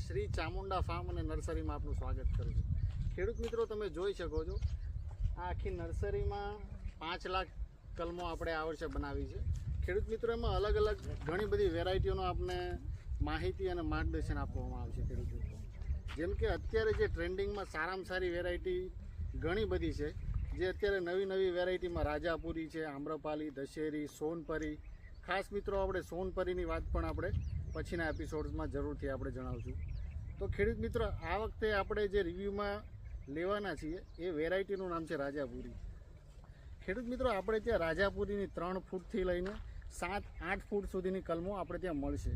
Shri Chamunda farm અને નર્સરીમાં આપનું સ્વાગત કરું છું. ખેડૂત મિત્રો, તમે જોઈ શકો છો આ આખી નર્સરીમાં 5 લાખ કલમો આપણે આ વર્ષે બનાવી છે. ખેડૂત મિત્રો, એમાં અલગ અલગ ઘણી બધી વેરાયટીઓનો આપણે માહિતી અને માર્ગદર્શન આપવામાં આવે છે. ખેડૂત મિત્રો, જેમ કે અત્યારે જે ટ્રેન્ડિંગમાં સારામાં સારી વેરાયટી ઘણી બધી છે, જે અત્યારે નવી નવી વેરાયટીમાં રાજાપુરી છે, આમ્રપાલી, દશેરી, સોનપરી. ખાસ મિત્રો, આપણે સોનપરીની વાત પણ આપણે પછીના એપિસોડ્સમાં જરૂરથી આપણે જણાવશું. તો ખેડૂત મિત્રો, આ વખતે આપણે જે રિવ્યૂમાં લેવાના છીએ એ વેરાયટીનું નામ છે રાજાપુરી. ખેડૂત મિત્રો, આપણે ત્યાં રાજાપુરીની 3 ફૂટથી લઈને 7-8 ફૂટ સુધીની કલમો આપણે ત્યાં મળશે,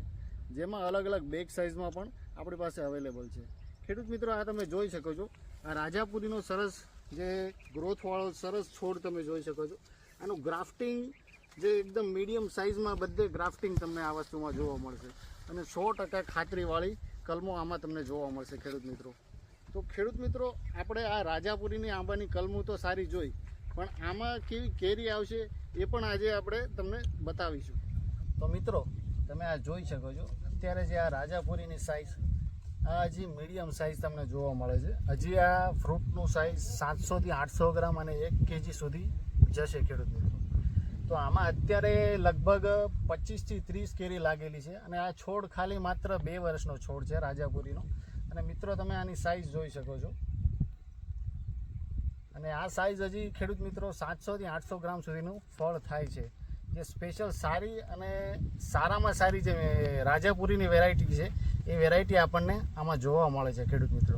જેમાં અલગ અલગ બેગ સાઇઝમાં પણ આપણી પાસે અવેલેબલ છે. ખેડૂત મિત્રો, આ તમે જોઈ શકો છો, આ રાજાપુરીનો સરસ જે ગ્રોથવાળો સરસ છોડ તમે જોઈ શકો છો. આનું ગ્રાફ્ટિંગ જે એકદમ મીડિયમ સાઇઝમાં બધે ગ્રાફ્ટિંગ તમને આ વસ્તુમાં જોવા મળશે અને 100% ખાતરીવાળી કલમો આમાં તમને જોવા મળશે. ખેડૂત મિત્રો, તો ખેડૂત મિત્રો, આપણે આ રાજાપુરીની આંબાની કલમો તો સારી જોઈ, પણ આમાં કેવી કેરી આવશે એ પણ આજે આપણે તમને બતાવીશું. તો મિત્રો, તમે આ જોઈ શકો છો, અત્યારે જે આ રાજાપુરીની સાઇઝ આ હજી મીડિયમ સાઇઝ તમને જોવા મળે છે. હજી આ ફ્રૂટનું સાઇઝ 700 થી 800 ગ્રામ અને 1 kg સુધી જશે. ખેડૂત મિત્રો, તો આમાં અત્યારે લગભગ 25 થી 30 કેરી લાગેલી છે અને આ છોડ ખાલી માત્ર 2 વર્ષનો છોડ છે રાજાપુરીનો. અને મિત્રો, તમે આની સાઇઝ જોઈ શકો છો, અને આ સાઇઝ હજી ખેડૂત મિત્રો 700 થી 800 ગ્રામ સુધીનું ફળ થાય છે. જે સ્પેશિયલ સારી અને સારામાં સારી જે રાજાપુરીની વેરાયટી છે એ વેરાયટી આપણને આમાં જોવા મળે છે. ખેડૂત મિત્રો,